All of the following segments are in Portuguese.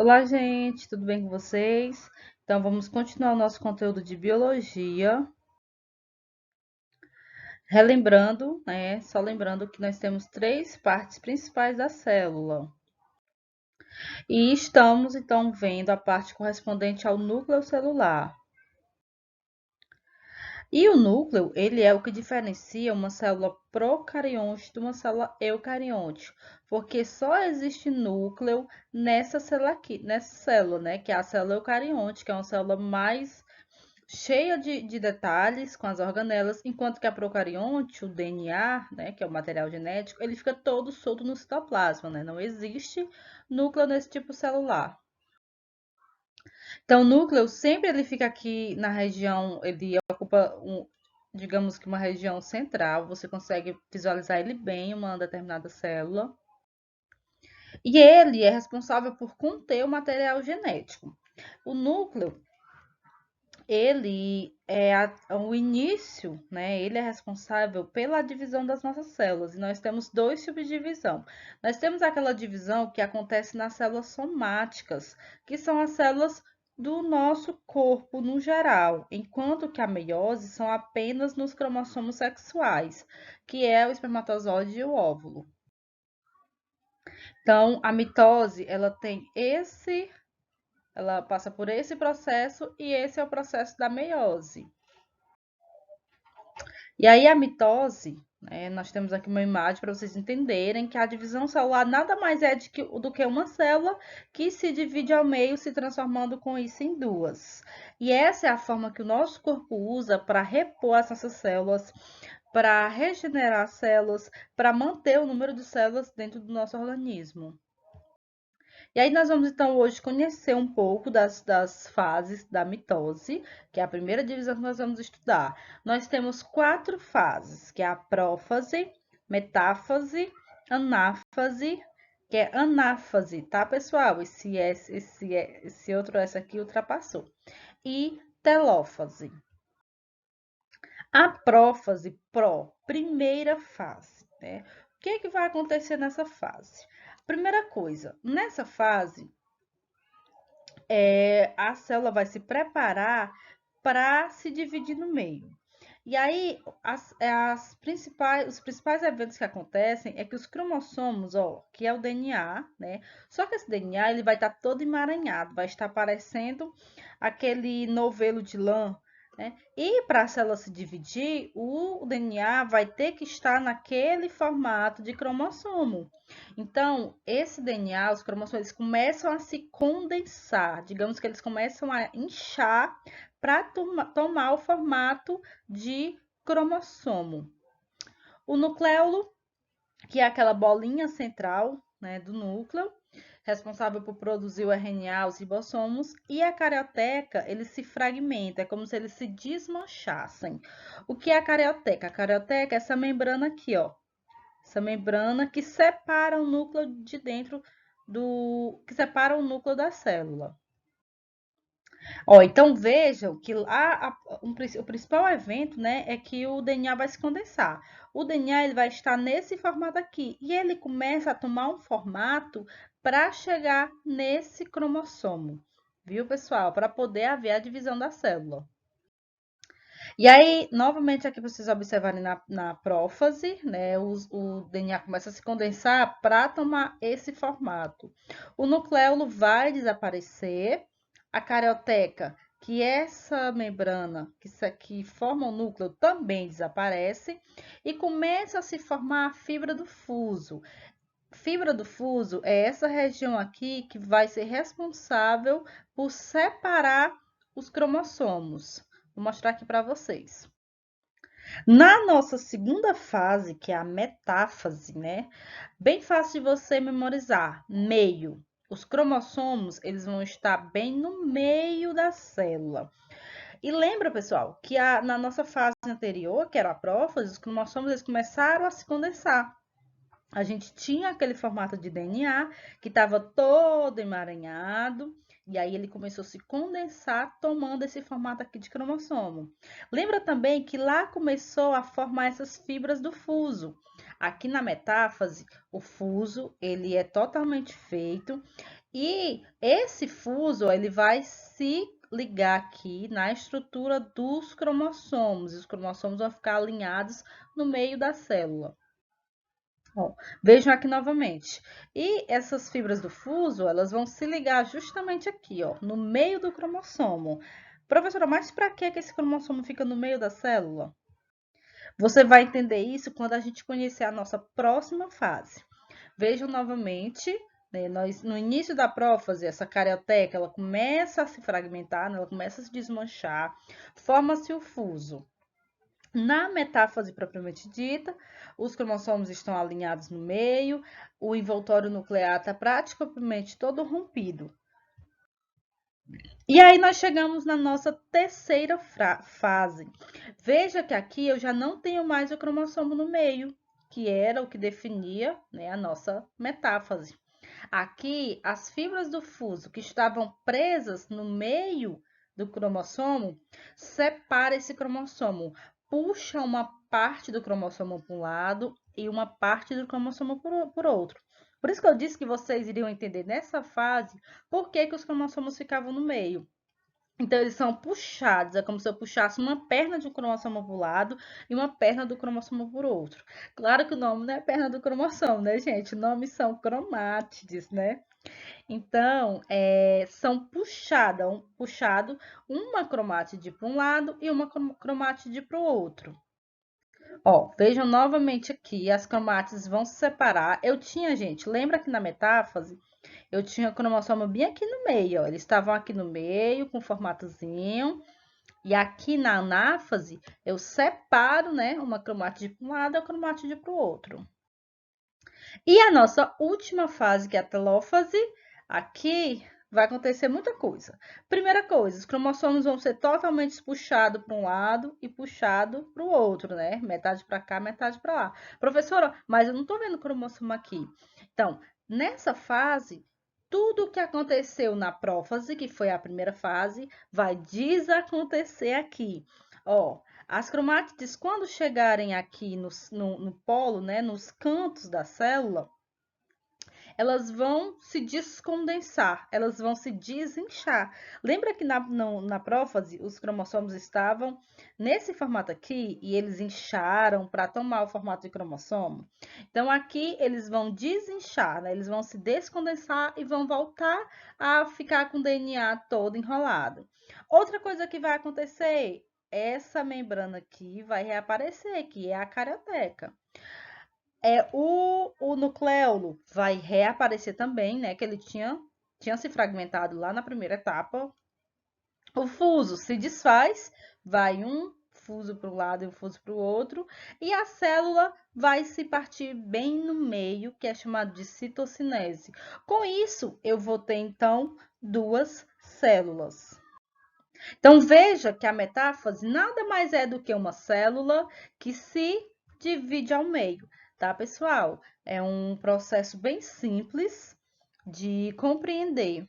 Olá, gente, tudo bem com vocês? Então, vamos continuar o nosso conteúdo de biologia. Relembrando, né? Só lembrando que nós temos três partes principais da célula. E estamos, então, vendo a parte correspondente ao núcleo celular. E o núcleo, ele é o que diferencia uma célula procarionte de uma célula eucarionte, porque só existe núcleo nessa célula aqui, nessa célula, né? Que é a célula eucarionte, que é uma célula mais cheia de detalhes com as organelas, enquanto que a procarionte, o DNA, né, que é o material genético, ele fica todo solto no citoplasma, né? Não existe núcleo nesse tipo celular. Então, o núcleo sempre ele fica aqui na região, ele ocupa digamos que uma região central, você consegue visualizar ele bem em uma determinada célula. E ele é responsável por conter o material genético. O núcleo, ele é o início, né? Ele é responsável pela divisão das nossas células. E nós temos dois tipos de divisão. Nós temos aquela divisão que acontece nas células somáticas, que são as células do nosso corpo no geral, enquanto que a meiose são apenas nos cromossomos sexuais, que é o espermatozoide e o óvulo. Então, a mitose, ela passa por esse processo e esse é o processo da meiose. E aí a mitose, né, nós temos aqui uma imagem para vocês entenderem que a divisão celular nada mais é do que uma célula que se divide ao meio, se transformando com isso em duas. E essa é a forma que o nosso corpo usa para repor essas células, para regenerar células, para manter o número de células dentro do nosso organismo. E aí nós vamos então hoje conhecer um pouco das fases da mitose, que é a primeira divisão que nós vamos estudar. Nós temos quatro fases, que é a prófase, metáfase, anáfase, que é anáfase, tá, pessoal? Esse outro S aqui ultrapassou. E telófase. A prófase, primeira fase, né? O que vai acontecer nessa fase? Primeira coisa, nessa fase, a célula vai se preparar para se dividir no meio. E aí, os principais eventos que acontecem é que os cromossomos, ó, que é o DNA, né? Só que esse DNA ele vai estar todo emaranhado, vai estar parecendo aquele novelo de lã, né? E para a célula se dividir, o DNA vai ter que estar naquele formato de cromossomo. Então, esse DNA, os cromossomos, eles começam a se condensar, digamos que eles começam a inchar para tomar o formato de cromossomo. O nucleolo, que é aquela bolinha central, né, do núcleo, responsável por produzir o RNA, os ribossomos, e a carioteca, ele se fragmenta, é como se eles se desmanchassem. O que é a carioteca? A carioteca é essa membrana aqui, ó, essa membrana que separa o núcleo de dentro que separa o núcleo da célula. Ó, então vejam que o principal evento, né, é que o DNA vai se condensar. O DNA ele vai estar nesse formato aqui e ele começa a tomar um formato para chegar nesse cromossomo, viu, pessoal? Para poder haver a divisão da célula. E aí, novamente, aqui vocês observarem na prófase, né? O DNA começa a se condensar para tomar esse formato. O nucleolo vai desaparecer, a carioteca, que é essa membrana que forma o núcleo, também desaparece, e começa a se formar a fibra do fuso. Fibra do fuso é essa região aqui que vai ser responsável por separar os cromossomos. Vou mostrar aqui para vocês. Na nossa segunda fase, que é a metáfase, né? Bem fácil de você memorizar. Meio. Os cromossomos, eles vão estar bem no meio da célula. E lembra, pessoal, que na nossa fase anterior, que era a prófase, os cromossomos eles começaram a se condensar. A gente tinha aquele formato de DNA que estava todo emaranhado, e aí ele começou a se condensar, tomando esse formato aqui de cromossomo. Lembra também que lá começou a formar essas fibras do fuso. Aqui na metáfase, o fuso ele é totalmente feito E esse fuso, ele vai se ligar aqui na estrutura dos cromossomos. E os cromossomos vão ficar alinhados no meio da célula. Ó, vejam aqui novamente. E essas fibras do fuso, elas vão se ligar justamente aqui, ó, no meio do cromossomo. Professora, mas para que esse cromossomo fica no meio da célula? Você vai entender isso quando a gente conhecer a nossa próxima fase. Vejam novamente, né, no início da prófase, essa carioteca, ela começa a se fragmentar, né, ela começa a se desmanchar, forma-se o fuso. Na metáfase propriamente dita, os cromossomos estão alinhados no meio, o envoltório nuclear está praticamente todo rompido. E aí nós chegamos na nossa terceira fase. Veja que aqui eu já não tenho mais o cromossomo no meio, que era o que definia, né, a nossa metáfase. Aqui, as fibras do fuso que estavam presas no meio do cromossomo, separa esse cromossomo, puxa uma parte do cromossomo para um lado e uma parte do cromossomo por outro. Por isso que eu disse que vocês iriam entender nessa fase por que os cromossomos ficavam no meio. Então, eles são puxados, é como se eu puxasse uma perna de um cromossomo para um lado e uma perna do cromossomo por outro. Claro que o nome não é perna do cromossomo, né, gente? O nome são cromátides, né? Então, são puxado uma cromátide para um lado e uma cromátide para o outro. Ó, vejam novamente aqui, as cromátides vão se separar. Eu tinha, gente, lembra que na metáfase eu tinha o cromossomo bem aqui no meio, ó. Eles estavam aqui no meio, com formatozinho. E aqui na anáfase, eu separo, né, uma cromátide para um lado e a cromátide para o outro. E a nossa última fase, que é a telófase, aqui vai acontecer muita coisa. Primeira coisa, os cromossomos vão ser totalmente puxados para um lado e puxado para o outro, né? Metade para cá, metade para lá. Professora, mas eu não estou vendo cromossomo aqui. Então, nessa fase, tudo o que aconteceu na prófase, que foi a primeira fase, vai desacontecer aqui. Ó, as cromátides, quando chegarem aqui no polo, né, nos cantos da célula, elas vão se descondensar, elas vão se desinchar. Lembra que na prófase os cromossomos estavam nesse formato aqui e eles incharam para tomar o formato de cromossomo? Então, aqui eles vão desinchar, né? Eles vão se descondensar e vão voltar a ficar com o DNA todo enrolado. Outra coisa que vai acontecer, essa membrana aqui vai reaparecer, que é a carioteca. O nucleolo vai reaparecer também, né? Que ele tinha se fragmentado lá na primeira etapa. O fuso se desfaz, vai um fuso para um lado e um fuso para o outro, e a célula vai se partir bem no meio, que é chamado de citocinese. Com isso, eu vou ter, então, duas células. Então, veja que a metáfase nada mais é do que uma célula que se divide ao meio, tá, pessoal? É um processo bem simples de compreender.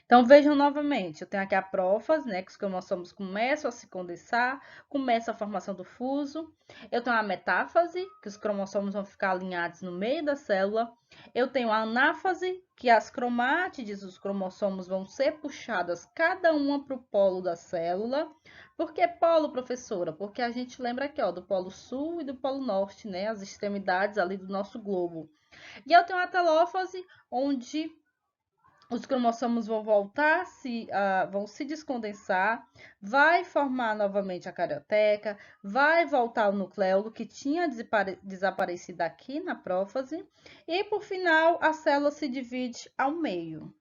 Então, vejam novamente, eu tenho aqui a prófase, né, que os cromossomos começam a se condensar, começa a formação do fuso. Eu tenho a metáfase, que os cromossomos vão ficar alinhados no meio da célula. Eu tenho a anáfase, que as cromátides, os cromossomos vão ser puxadas cada uma para o polo da célula. Por que polo, professora? Porque a gente lembra aqui, ó, do polo sul e do polo norte, né, as extremidades ali do nosso globo. E eu tenho a telófase, onde os cromossomos vão voltar, vão se descondensar, vai formar novamente a carioteca, vai voltar o nucleolo que tinha desaparecido aqui na prófase, e por final a célula se divide ao meio.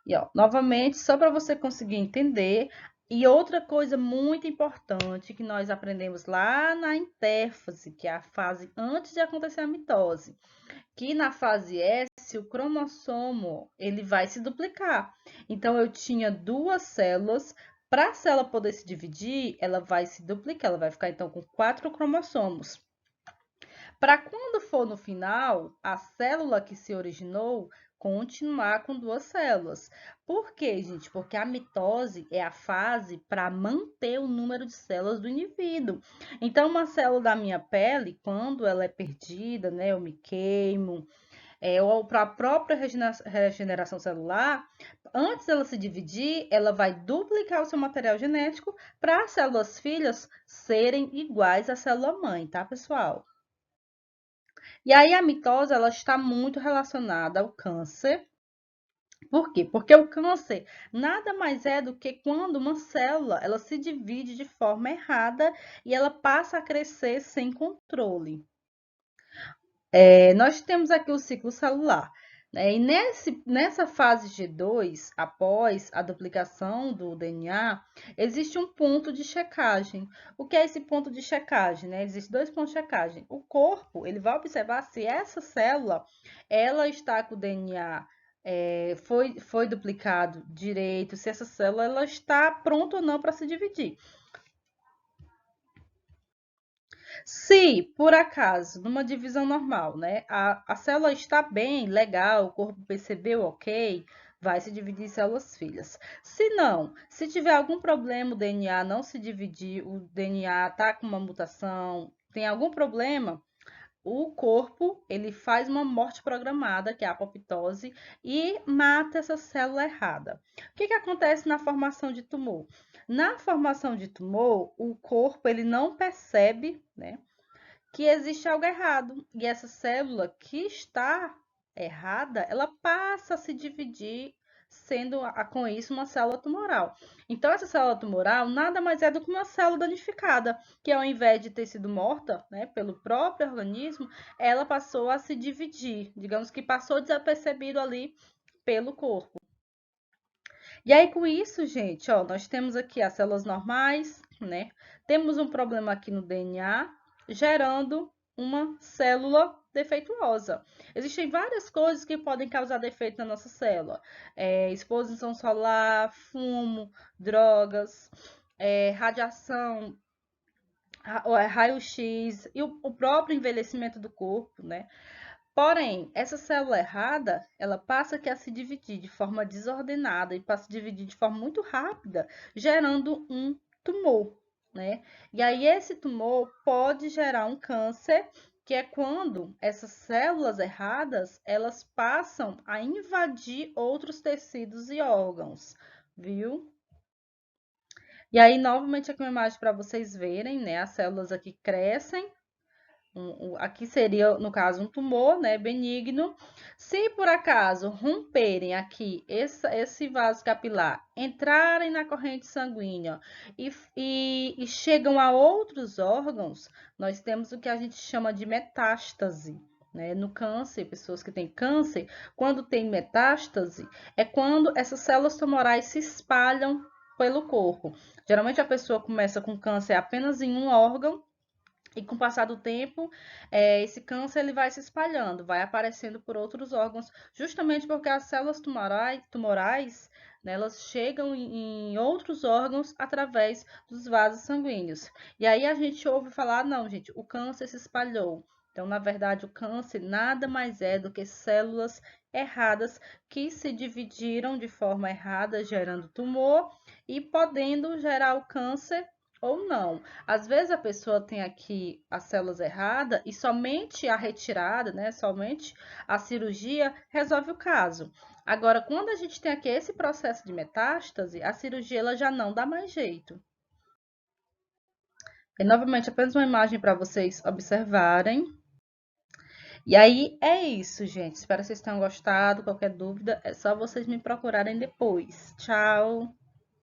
E ó, novamente, só para você conseguir entender, e outra coisa muito importante que nós aprendemos lá na intérfase, que é a fase antes de acontecer a mitose, que na fase S o cromossomo ele vai se duplicar. Então eu tinha duas células, para a célula poder se dividir, ela vai se duplicar, ela vai ficar então com 4 cromossomos. Para quando for no final, a célula que se originou continuar com duas células. Por quê, gente? Porque a mitose é a fase para manter o número de células do indivíduo. Então, uma célula da minha pele, quando ela é perdida, né, eu me queimo, ou para a própria regeneração celular, antes dela se dividir, ela vai duplicar o seu material genético para as células filhas serem iguais à célula mãe, tá, pessoal? E aí a mitose, ela está muito relacionada ao câncer. Por quê? Porque o câncer nada mais é do que quando uma célula ela se divide de forma errada e ela passa a crescer sem controle. Nós temos aqui o ciclo celular, né? E nessa fase G2, após a duplicação do DNA, existe um ponto de checagem. O que é esse ponto de checagem, né? Existem dois pontos de checagem. O corpo, ele vai observar se essa célula, ela está com o DNA foi duplicado direito, se essa célula ela está pronta ou não para se dividir. Se, por acaso, numa divisão normal, né, a célula está bem, legal, o corpo percebeu, ok, vai se dividir em células filhas. Se não, se tiver algum problema, o DNA não se dividir, o DNA está com uma mutação, tem algum problema, o corpo ele faz uma morte programada, que é a apoptose, e mata essa célula errada. O que acontece na formação de tumor? Na formação de tumor, o corpo ele não percebe, né, que existe algo errado. E essa célula que está errada, ela passa a se dividir, sendo com isso uma célula tumoral. Então, essa célula tumoral nada mais é do que uma célula danificada, que ao invés de ter sido morta, né, pelo próprio organismo, ela passou a se dividir, digamos que passou desapercebido ali pelo corpo. E aí, com isso, gente, ó, nós temos aqui as células normais, né? Temos um problema aqui no DNA, gerando uma célula defeituosa. Existem várias coisas que podem causar defeito na nossa célula. Exposição solar, fumo, drogas, radiação, raio-x e o próprio envelhecimento do corpo, né? Porém, essa célula errada, ela passa a se dividir de forma desordenada e passa a se dividir de forma muito rápida, gerando um tumor, né? E aí esse tumor pode gerar um câncer, que é quando essas células erradas, elas passam a invadir outros tecidos e órgãos, viu? E aí, novamente, aqui uma imagem para vocês verem, né? As células aqui crescem, aqui seria, no caso, um tumor, né, benigno. Se por acaso romperem aqui esse vaso capilar, entrarem na corrente sanguínea e chegam a outros órgãos, nós temos o que a gente chama de metástase. Né? No câncer, pessoas que têm câncer, quando tem metástase, é quando essas células tumorais se espalham pelo corpo. Geralmente a pessoa começa com câncer apenas em um órgão, e com o passar do tempo, esse câncer ele vai se espalhando, vai aparecendo por outros órgãos, justamente porque as células tumorais né, elas chegam em outros órgãos através dos vasos sanguíneos. E aí a gente ouve falar, não, gente, o câncer se espalhou. Então, na verdade, o câncer nada mais é do que células erradas que se dividiram de forma errada, gerando tumor e podendo gerar o câncer ou não. Às vezes a pessoa tem aqui as células erradas e somente a retirada, né, somente a cirurgia resolve o caso. Agora, quando a gente tem aqui esse processo de metástase, a cirurgia ela já não dá mais jeito. E novamente, apenas uma imagem para vocês observarem. E aí é isso, gente. Espero que vocês tenham gostado. Qualquer dúvida, é só vocês me procurarem depois. Tchau!